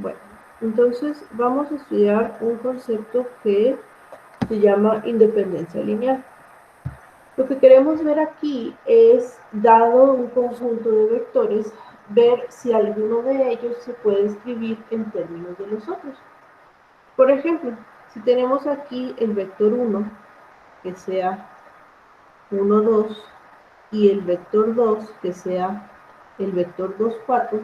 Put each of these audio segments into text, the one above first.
Bueno, entonces vamos a estudiar un concepto que se llama independencia lineal. Lo que queremos ver aquí es, dado un conjunto de vectores, ver si alguno de ellos se puede escribir en términos de los otros. Por ejemplo, si tenemos aquí el vector 1, que sea 1, 2, y el vector 2, que sea el vector 2, 4,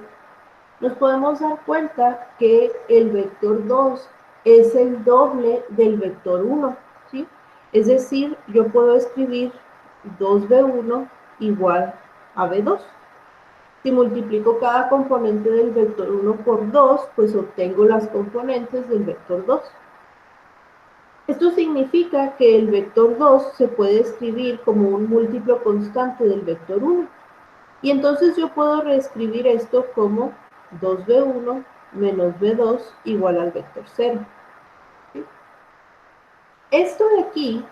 nos podemos dar cuenta que el vector 2 es el doble del vector 1, ¿sí? Es decir, yo puedo escribir 2b1 igual a b2. Si multiplico cada componente del vector 1 por 2, pues obtengo las componentes del vector 2. Esto significa que el vector 2 se puede escribir como un múltiplo constante del vector 1. Y entonces yo puedo reescribir esto como 2b1 menos b2 igual al vector 0. ¿Sí? Esto de aquí,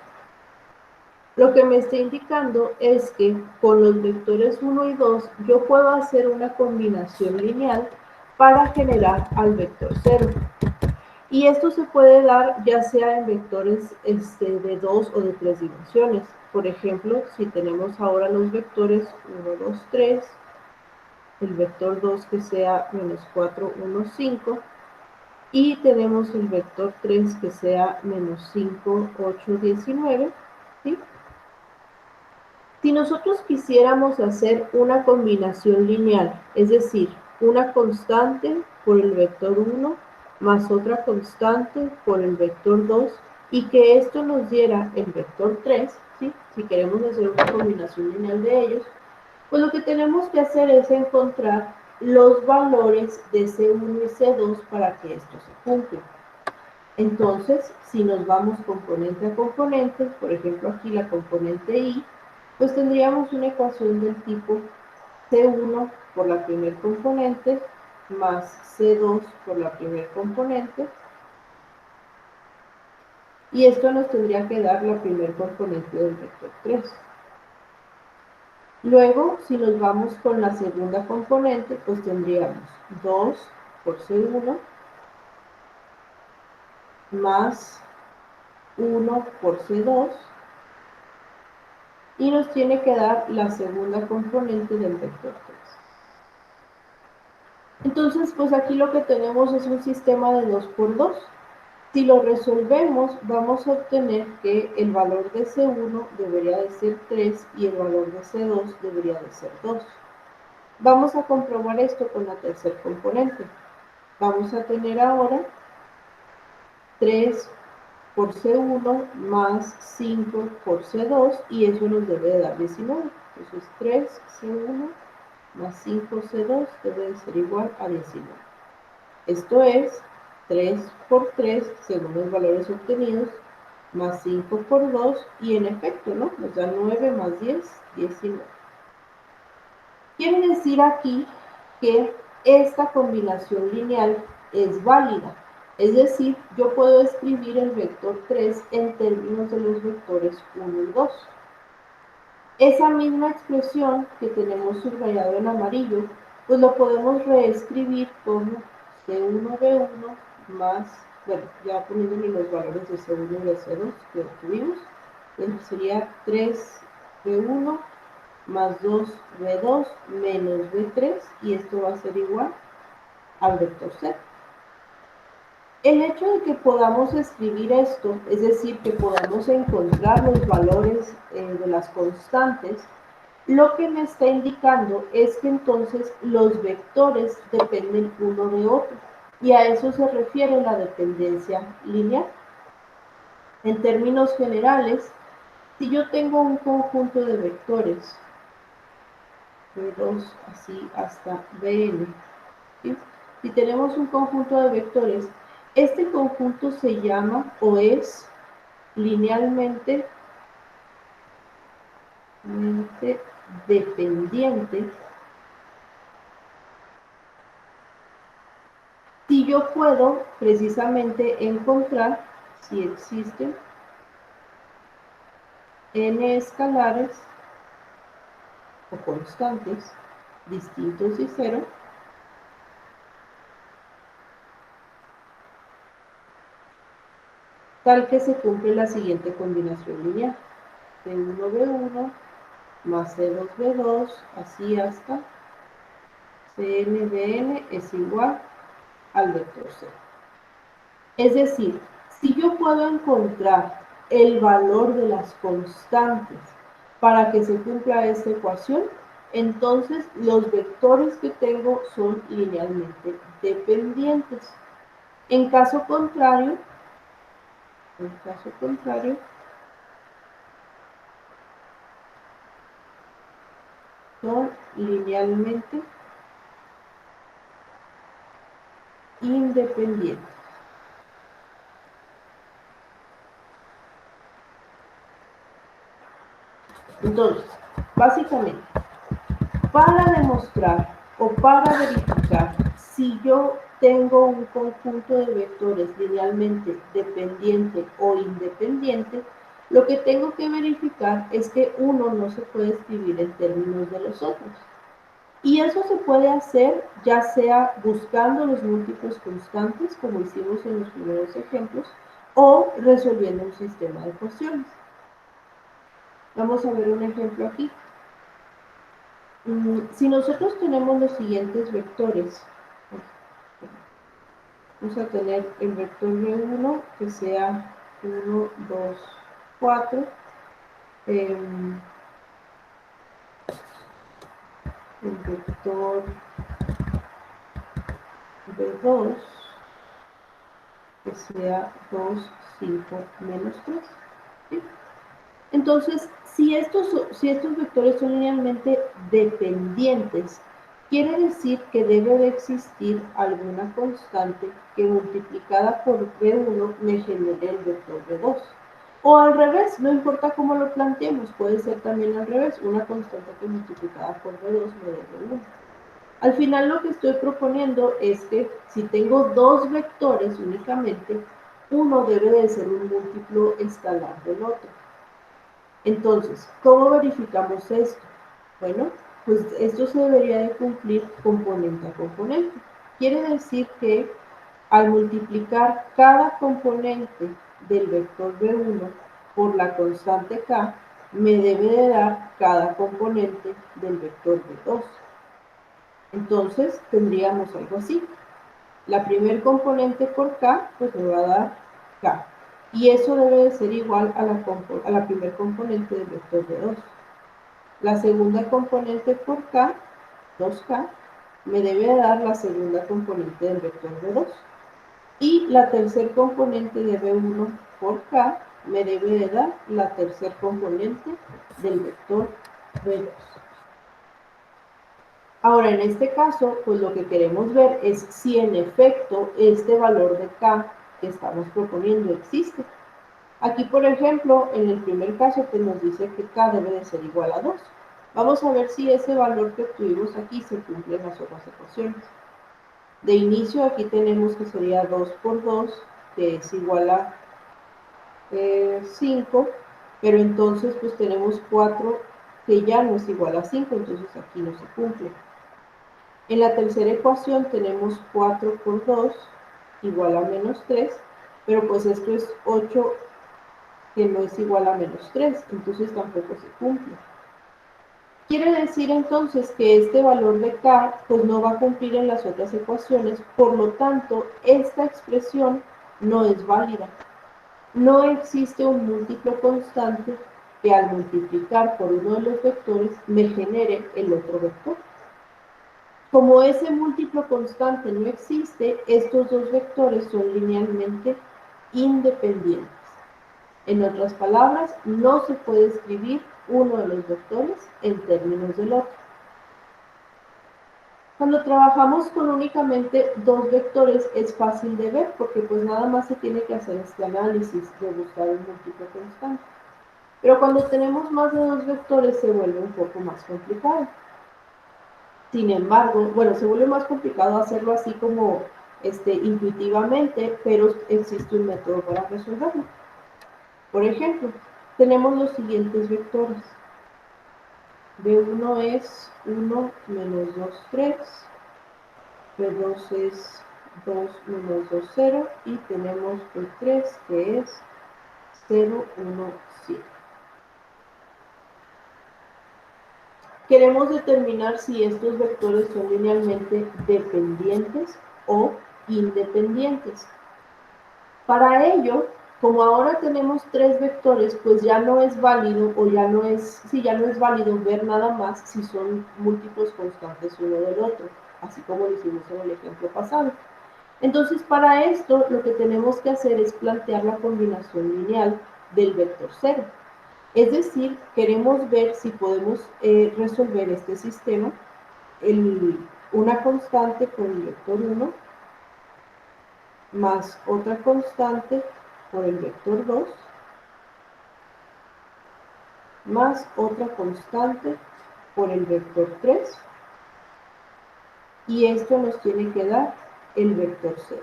lo que me está indicando es que con los vectores 1 y 2 yo puedo hacer una combinación lineal para generar al vector 0. Y esto se puede dar ya sea en vectores de 2 o de 3 dimensiones. Por ejemplo, si tenemos ahora los vectores 1, 2, 3, el vector 2 que sea menos 4, 1, 5, y tenemos el vector 3 que sea menos 5, 8, 19, ¿sí? Si nosotros quisiéramos hacer una combinación lineal, es decir, una constante por el vector 1 más otra constante por el vector 2 y que esto nos diera el vector 3, ¿sí? Si queremos hacer una combinación lineal de ellos, pues lo que tenemos que hacer es encontrar los valores de C1 y C2 para que esto se cumpla. Entonces, si nos vamos componente a componente, por ejemplo aquí la componente I, pues tendríamos una ecuación del tipo C1 por la primer componente más C2 por la primer componente, y esto nos tendría que dar la primer componente del vector 3. Luego, si nos vamos con la segunda componente, pues tendríamos 2 por C1 más 1 por C2 y nos tiene que dar la segunda componente del vector 3. Entonces, pues aquí lo que tenemos es un sistema de 2 por 2. Si lo resolvemos, vamos a obtener que el valor de C1 debería de ser 3 y el valor de C2 debería de ser 2. Vamos a comprobar esto con la tercera componente. Vamos a tener ahora 3 por C1 más 5 por C2 y eso nos debe de dar 19. Entonces 3 C1 más 5 C2 debe de ser igual a 19. Esto es 3 por 3 según los valores obtenidos más 5 por 2 y en efecto, ¿no? Nos da 9 más 10, 19. Quiere decir aquí que esta combinación lineal es válida. Es decir, yo puedo escribir el vector 3 en términos de los vectores 1 y 2. Esa misma expresión que tenemos subrayado en amarillo, pues lo podemos reescribir como C1B1 más, bueno, ya poniéndole los valores de C1 y de C2 que obtuvimos, entonces sería 3B1 más 2b2 menos b3 y esto va a ser igual al vector z. El hecho de que podamos escribir esto, es decir, que podamos encontrar los valores de las constantes, lo que me está indicando es que entonces los vectores dependen uno de otro y a eso se refiere la dependencia lineal. En términos generales, si yo tengo un conjunto de vectores B2 así hasta Bn. ¿Sí? Si tenemos un conjunto de vectores, este conjunto se llama o es linealmente dependiente si yo puedo precisamente encontrar si existen n escalares o constantes distintos y cero tal que se cumple la siguiente combinación lineal. C1, B1 más C2, B2, así hasta Cn, Bn es igual al vector C. Es decir, si yo puedo encontrar el valor de las constantes para que se cumpla esta ecuación, entonces los vectores que tengo son linealmente dependientes. En caso contrario, son linealmente independientes. Entonces, básicamente, para demostrar o para verificar si yo tengo un conjunto de vectores linealmente dependiente o independiente, lo que tengo que verificar es que uno no se puede escribir en términos de los otros. Y eso se puede hacer ya sea buscando los múltiplos constantes, como hicimos en los primeros ejemplos, o resolviendo un sistema de ecuaciones. Vamos a ver un ejemplo aquí. Si nosotros tenemos los siguientes vectores, vamos a tener el vector B1 que sea 1, 2, 4, el vector B2 que sea 2, 5, menos 3. ¿Sí? Entonces, si estos vectores son linealmente dependientes, quiere decir que debe de existir alguna constante que multiplicada por B1 me genere el vector B2. O al revés, no importa cómo lo planteemos, puede ser también al revés, una constante que multiplicada por B2 me dé B1. Al final lo que estoy proponiendo es que si tengo dos vectores únicamente, uno debe de ser un múltiplo escalar del otro. Entonces, ¿cómo verificamos esto? Bueno, pues esto se debería de cumplir componente a componente. Quiere decir que al multiplicar cada componente del vector B1 por la constante K, me debe de dar cada componente del vector B2. Entonces, tendríamos algo así. La primer componente por K, pues me va a dar K. Y eso debe de ser igual a la primer componente del vector B2. La segunda componente por K, 2K, me debe dar la segunda componente del vector B2. Y la tercer componente de B1 por K me debe de dar la tercer componente del vector B2. Ahora, en este caso, pues lo que queremos ver es si en efecto este valor de K que estamos proponiendo existe. Aquí, por ejemplo, en el primer caso, pues nos dice que K debe de ser igual a 2. Vamos a ver si ese valor que obtuvimos aquí se cumple en las otras ecuaciones. De inicio, aquí tenemos que sería 2 por 2, que es igual a 5, pero entonces pues tenemos 4 que ya no es igual a 5, entonces aquí no se cumple. En la tercera ecuación tenemos 4 por 2 igual a menos 3, pero pues esto es 8 que no es igual a menos 3, entonces tampoco se cumple. Quiere decir entonces que este valor de K pues no va a cumplir en las otras ecuaciones, por lo tanto esta expresión no es válida. No existe un múltiplo constante que al multiplicar por uno de los vectores me genere el otro vector. Como ese múltiplo constante no existe, estos dos vectores son linealmente independientes. En otras palabras, no se puede escribir uno de los vectores en términos del otro. Cuando trabajamos con únicamente dos vectores es fácil de ver porque pues nada más se tiene que hacer este análisis de buscar un múltiplo constante. Pero cuando tenemos más de dos vectores se vuelve un poco más complicado. Sin embargo, bueno, se vuelve más complicado hacerlo así como intuitivamente, pero existe un método para resolverlo. Por ejemplo, tenemos los siguientes vectores. B1 es 1 menos 2, 3. B2 es 2 menos 2, 0. Y tenemos B3 que es 0, 1, 7. Queremos determinar si estos vectores son linealmente dependientes o independientes. Para ello, como ahora tenemos tres vectores, pues ya no es válido ya no es válido ver nada más si son múltiplos constantes uno del otro, así como lo hicimos en el ejemplo pasado. Entonces, para esto, lo que tenemos que hacer es plantear la combinación lineal del vector 0. Es decir, queremos ver si podemos resolver este sistema, una constante por el vector 1 más otra constante por el vector 2 más otra constante por el vector 3 y esto nos tiene que dar el vector 0.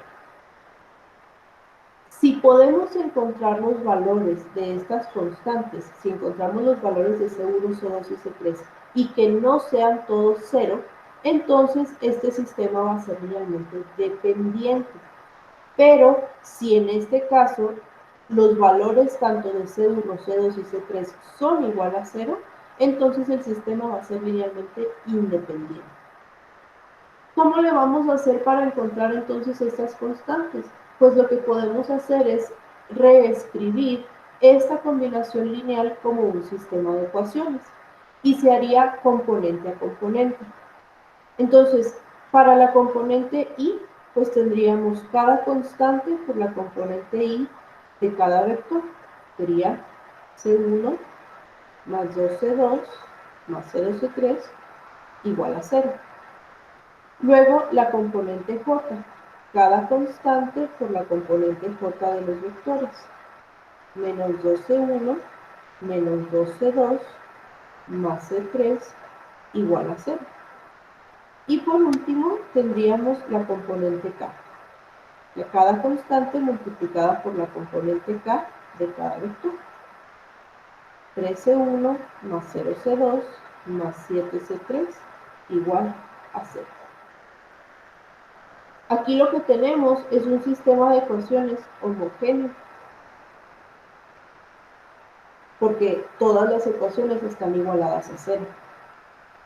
Si podemos encontrar los valores de estas constantes, si encontramos los valores de C1, C2 y C3 y que no sean todos 0, entonces este sistema va a ser realmente dependiente. Pero si en este caso los valores tanto de C1, C2 y C3 son igual a 0, entonces el sistema va a ser linealmente independiente. ¿Cómo le vamos a hacer para encontrar entonces estas constantes? Pues lo que podemos hacer es reescribir esta combinación lineal como un sistema de ecuaciones y se haría componente a componente. Entonces, para la componente y, pues tendríamos cada constante por la componente y de cada vector. Sería C1 más 2C2 más 0C3 igual a 0. Luego, la componente j, cada constante por la componente j de los vectores. Menos 2C1 menos 2C2 más C3 igual a 0. Y por último, tendríamos la componente k, cada constante multiplicada por la componente k de cada vector. 3C1 más 0C2 más 7C3 igual a 0. Aquí lo que tenemos es un sistema de ecuaciones homogéneo, porque todas las ecuaciones están igualadas a 0.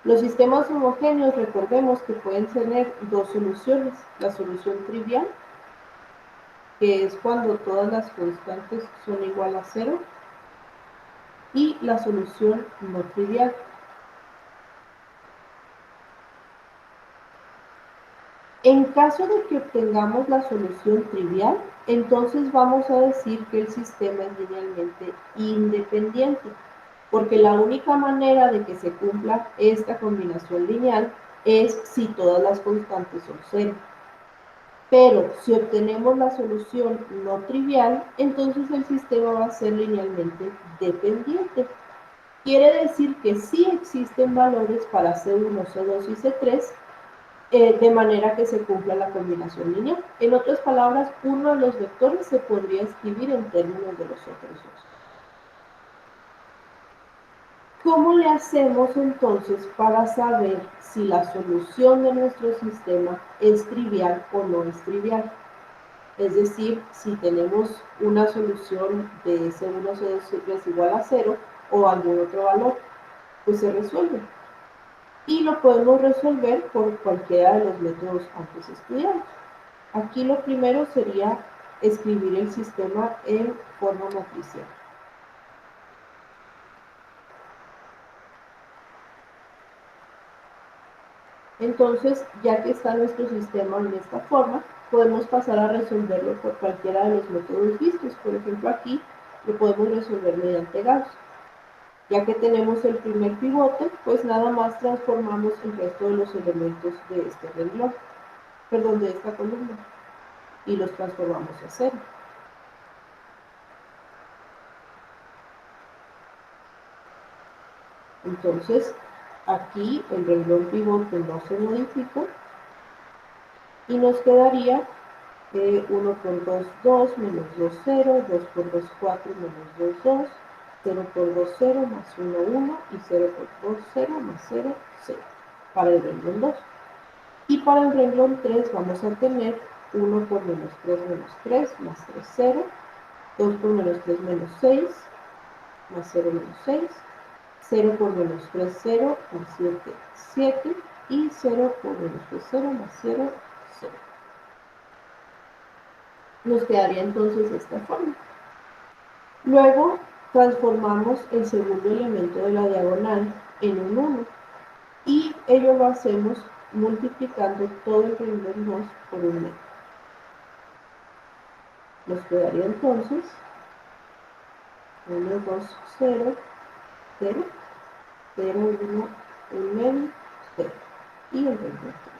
Los sistemas homogéneos, recordemos que pueden tener dos soluciones: la solución trivial, que es cuando todas las constantes son igual a 0, y la solución no trivial. En caso de que obtengamos la solución trivial, entonces vamos a decir que el sistema es linealmente independiente, porque la única manera de que se cumpla esta combinación lineal es si todas las constantes son 0. Pero si obtenemos la solución no trivial, entonces el sistema va a ser linealmente dependiente. Quiere decir que sí existen valores para C1, C2 y C3, de manera que se cumpla la combinación lineal. En otras palabras, uno de los vectores se podría escribir en términos de los otros dos. ¿Cómo le hacemos entonces para saber si la solución de nuestro sistema es trivial o no es trivial? Es decir, si tenemos una solución de C1, C2, C3 igual a 0 o algún otro valor, pues se resuelve. Y lo podemos resolver por cualquiera de los métodos antes estudiados. Aquí lo primero sería escribir el sistema en forma matricial. Entonces, ya que está nuestro sistema en esta forma, podemos pasar a resolverlo por cualquiera de los métodos vistos. Por ejemplo, aquí lo podemos resolver mediante Gauss. Ya que tenemos el primer pivote, pues nada más transformamos el resto de los elementos de este renglón, perdón, de esta columna, y los transformamos a 0. Entonces, aquí el renglón pivote no se modifica y nos quedaría 1 por 2, 2, menos 2, 0, 2 por 2, 4, menos 2, 2, 0 por 2, 0, más 1, 1, y 0 por 2, 0, más 0, 0, para el renglón 2. Y para el renglón 3 vamos a tener 1 por menos 3, más 3, 0, 2 por menos 3 menos 6, más 0 menos 6, 0 por menos 3, 0, más 7, 7, y 0 por menos 3, 0, más 0, 0. Nos quedaría entonces esta forma. Luego transformamos el segundo elemento de la diagonal en un 1 y ello lo hacemos multiplicando todo el renglón 2 por un medio. Nos quedaría entonces 1, 2, 0, 0, 0, 1, 1 medio, 0 y el renglón 3.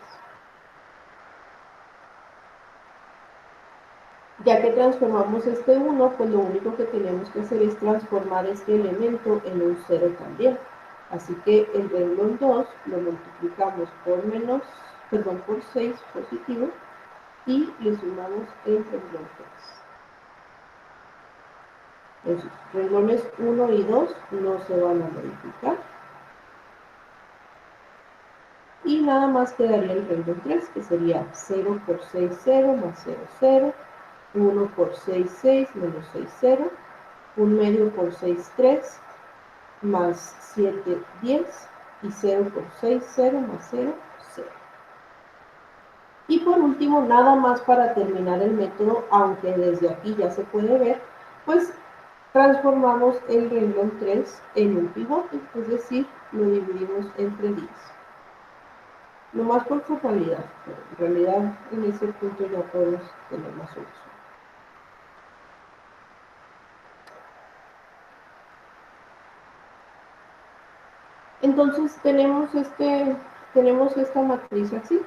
Ya que transformamos este 1, pues lo único que tenemos que hacer es transformar este elemento en un 0 también. Así que el renglón 2 lo multiplicamos por 6 positivo y le sumamos el renglón 3. Entonces, renglones 1 y 2 no se van a modificar. Y nada más quedaría el renglón 3, que sería 0 por 6, 0, más 0, 0, 1 por 6, 6, menos 6, 0, 1 medio por 6, 3, más 7, 10, y 0 por 6, 0, más 0, 0. Y por último, nada más para terminar el método, aunque desde aquí ya se puede ver, pues transformamos el renglón 3 en un pivote, es decir, lo dividimos entre 10. Nomás por formalidad, pero en realidad en ese punto ya podemos tener la solución. Entonces tenemos esta matriz así.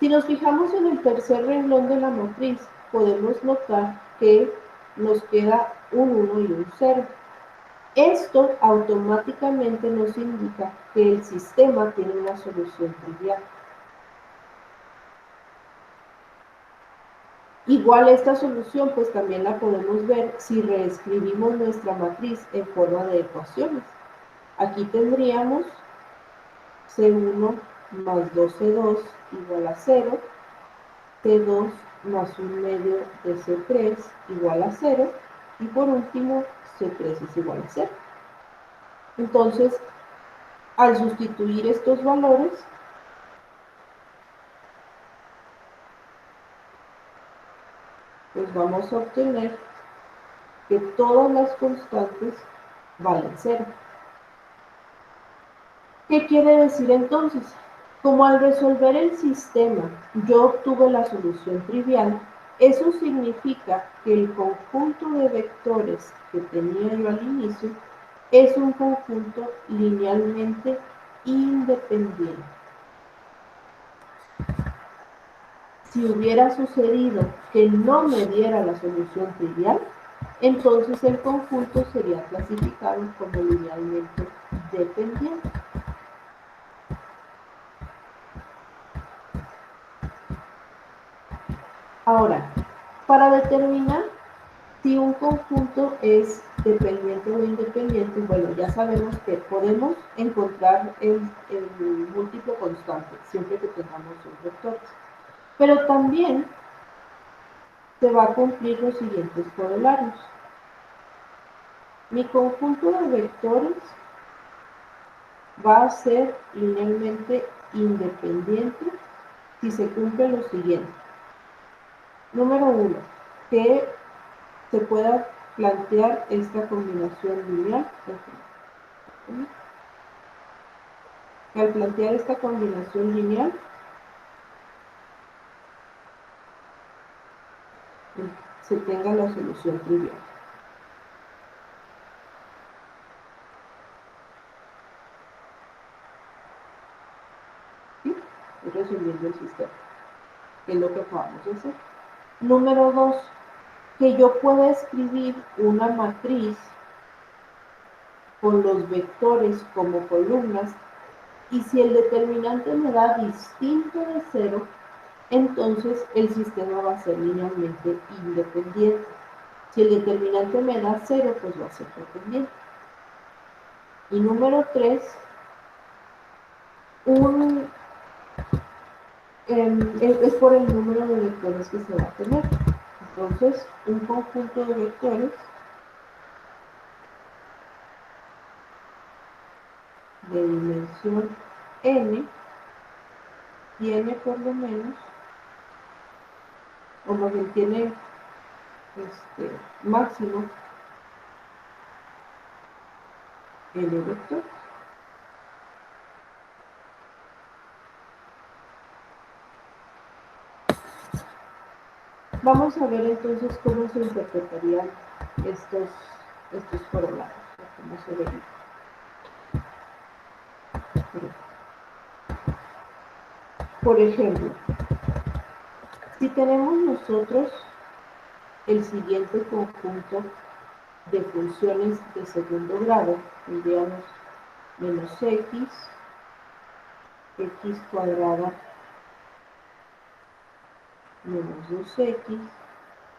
Si nos fijamos en el tercer renglón de la matriz, podemos notar que nos queda un 1 y un 0. Esto automáticamente nos indica que el sistema tiene una solución trivial. Igual esta solución pues también la podemos ver si reescribimos nuestra matriz en forma de ecuaciones. Aquí tendríamos C1 más 2C2 igual a 0, C2 más 1 medio de C3 igual a 0, y por último C3 es igual a 0. Entonces, al sustituir estos valores, pues vamos a obtener que todas las constantes valen 0. ¿Qué quiere decir entonces? Como al resolver el sistema yo obtuve la solución trivial, eso significa que el conjunto de vectores que tenía yo al inicio es un conjunto linealmente independiente. Si hubiera sucedido que no me diera la solución trivial, entonces el conjunto sería clasificado como linealmente dependiente. Ahora, para determinar si un conjunto es dependiente o independiente, bueno, ya sabemos que podemos encontrar el múltiplo constante siempre que tengamos un vector. Pero también se va a cumplir los siguientes corolarios. Mi conjunto de vectores va a ser linealmente independiente si se cumple lo siguiente. Número 1, que se pueda plantear esta combinación lineal. Al plantear esta combinación lineal, se tenga la solución trivial. ¿Sí? Resolviendo el sistema, que es lo que acabamos de hacer. Número 2, que yo pueda escribir una matriz con los vectores como columnas, y si el determinante me da distinto de 0, entonces el sistema va a ser linealmente independiente. Si el determinante me da 0, pues va a ser dependiente. Y número 3, es por el número de vectores que se va a tener. Entonces, un conjunto de vectores de dimensión n tiene por lo menos, o más bien tiene máximo n vectores. Vamos a ver entonces cómo se interpretarían estos corolados, cómo se verían. Por ejemplo, si tenemos nosotros el siguiente conjunto de funciones de segundo grado, tendríamos menos x cuadrada menos 2x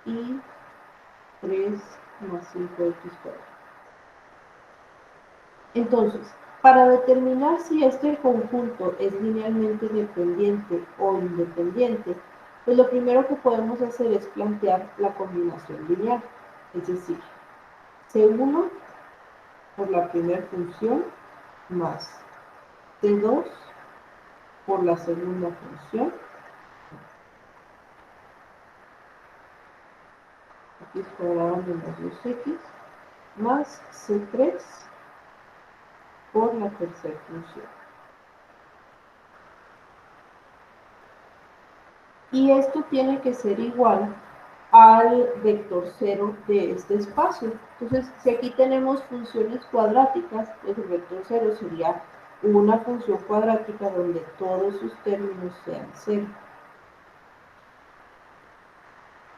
y 3 más 5x cuadrado. Entonces, para determinar si este conjunto es linealmente dependiente o independiente, pues lo primero que podemos hacer es plantear la combinación lineal, es decir, C1 por la primera función más C2 por la segunda función, x cuadrada menos 2x, más C3 por la tercera función. Y esto tiene que ser igual al vector 0 de este espacio. Entonces, si aquí tenemos funciones cuadráticas, pues el vector 0 sería una función cuadrática donde todos sus términos sean 0.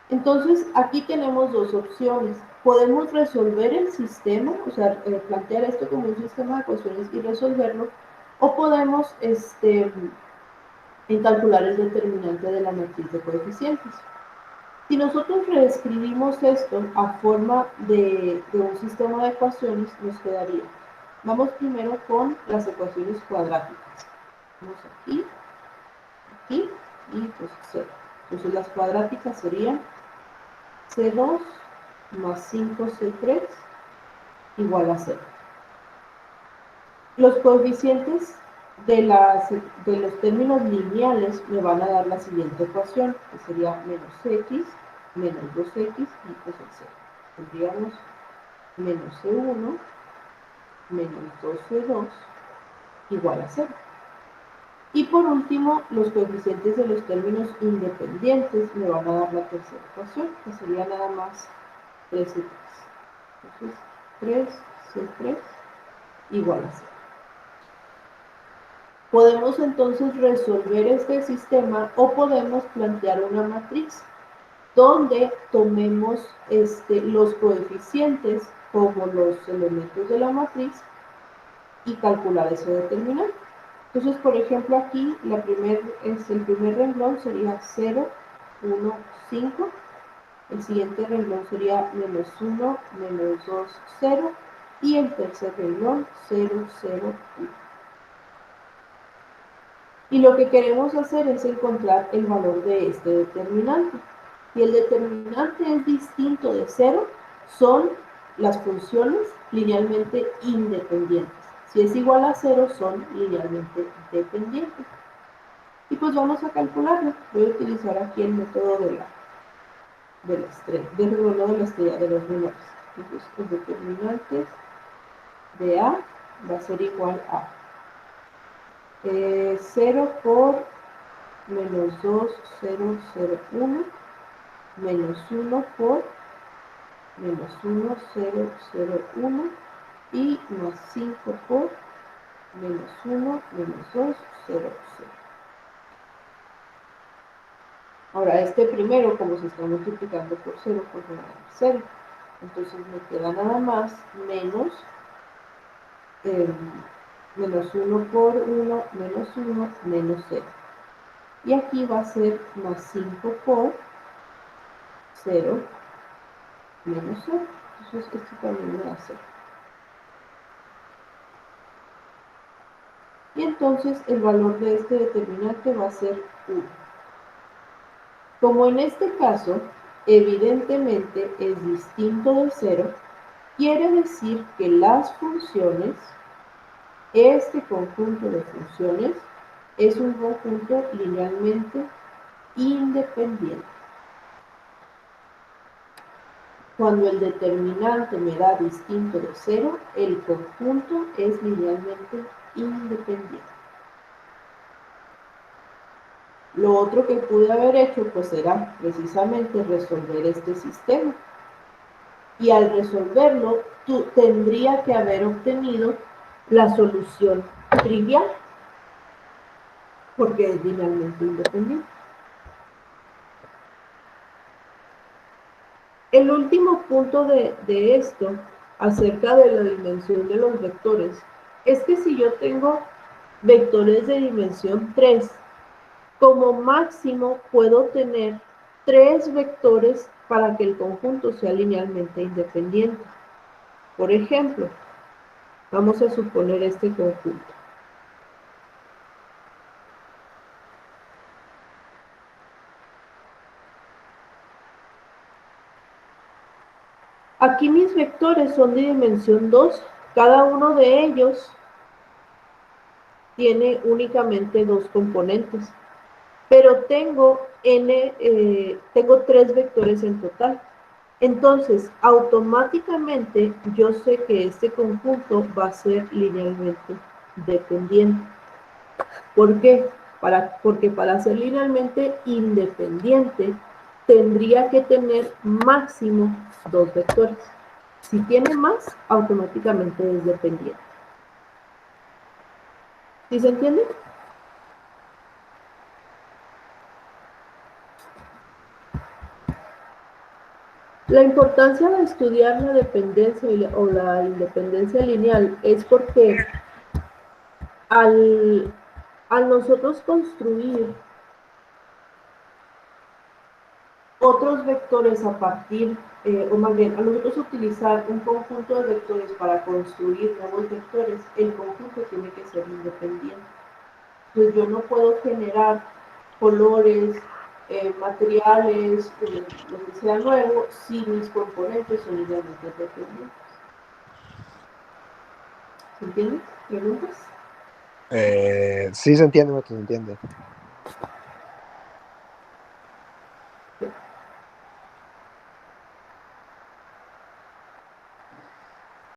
Entonces, aquí tenemos dos opciones. Podemos resolver el sistema, o sea, plantear esto como un sistema de ecuaciones y resolverlo, o podemos calcular el determinante de la matriz de coeficientes. Si nosotros reescribimos esto a forma de un sistema de ecuaciones, nos quedaría. Vamos primero con las ecuaciones cuadráticas. Vamos aquí, aquí y pues 0. Entonces las cuadráticas serían C2 más 5C3 igual a 0. Los coeficientes de los términos lineales me van a dar la siguiente ecuación, que sería menos x menos 2x y pues el 0. Tendríamos menos C1 menos 2C2 igual a 0. Y por último, los coeficientes de los términos independientes me van a dar la tercera ecuación, que sería nada más 3C3. Entonces, 3C3 igual a 0. Podemos entonces resolver este sistema o podemos plantear una matriz donde tomemos los coeficientes como los elementos de la matriz y calcular ese determinante. Entonces, por ejemplo, aquí el primer renglón sería 0, 1, 5. El siguiente renglón sería menos 1, menos 2, 0. Y el tercer renglón, 0, 0, 1. Y lo que queremos hacer es encontrar el valor de este determinante. Y el determinante es distinto de 0, son las funciones linealmente independientes. Si es igual a 0, son linealmente dependientes. Y pues vamos a calcularlo. Voy a utilizar aquí el método de la estrella de los menores. Entonces, el determinante de A va a ser igual a 0 por menos 2, 0, 0, 1, menos 1 por menos 1, 0, 0, 1 y más 5 por menos 1, menos 2, 0, 0. Ahora, este primero, como se está multiplicando por 0, pues me va a dar 0. Entonces me queda nada más menos, menos 1 por 1, menos 1, menos 0. Y aquí va a ser más 5 por 0, menos 0. Entonces esto también me da 0. Y entonces el valor de este determinante va a ser 1. Como en este caso evidentemente es distinto de cero, quiere decir que las funciones, este conjunto de funciones, es un conjunto linealmente independiente. Cuando el determinante me da distinto de cero, el conjunto es linealmente independiente. Lo otro que pude haber hecho pues era precisamente resolver este sistema. Y al resolverlo, tú tendría que haber obtenido la solución trivial, porque es linealmente independiente. El último punto de esto, acerca de la dimensión de los vectores, es que si yo tengo vectores de dimensión 3, como máximo puedo tener 3 vectores para que el conjunto sea linealmente independiente. Por ejemplo, vamos a suponer este conjunto. Aquí mis vectores son de dimensión 2, cada uno de ellos tiene únicamente 2 componentes, pero tengo tengo 3 vectores en total. Entonces, automáticamente yo sé que este conjunto va a ser linealmente dependiente. ¿Por qué? Porque para ser linealmente independiente tendría que tener máximo 2 vectores. Si tiene más, automáticamente es dependiente. ¿Sí se entiende? La importancia de estudiar la dependencia o la independencia lineal es porque al nosotros construir otros vectores a partir, o más bien, a nosotros utilizar un conjunto de vectores para construir nuevos vectores, el conjunto tiene que ser independiente. Entonces yo no puedo generar colores, materiales, lo que sea nuevo, si mis componentes son linealmente dependientes. ¿Se entiende? ¿Preguntas? Sí se entiende, se entiende.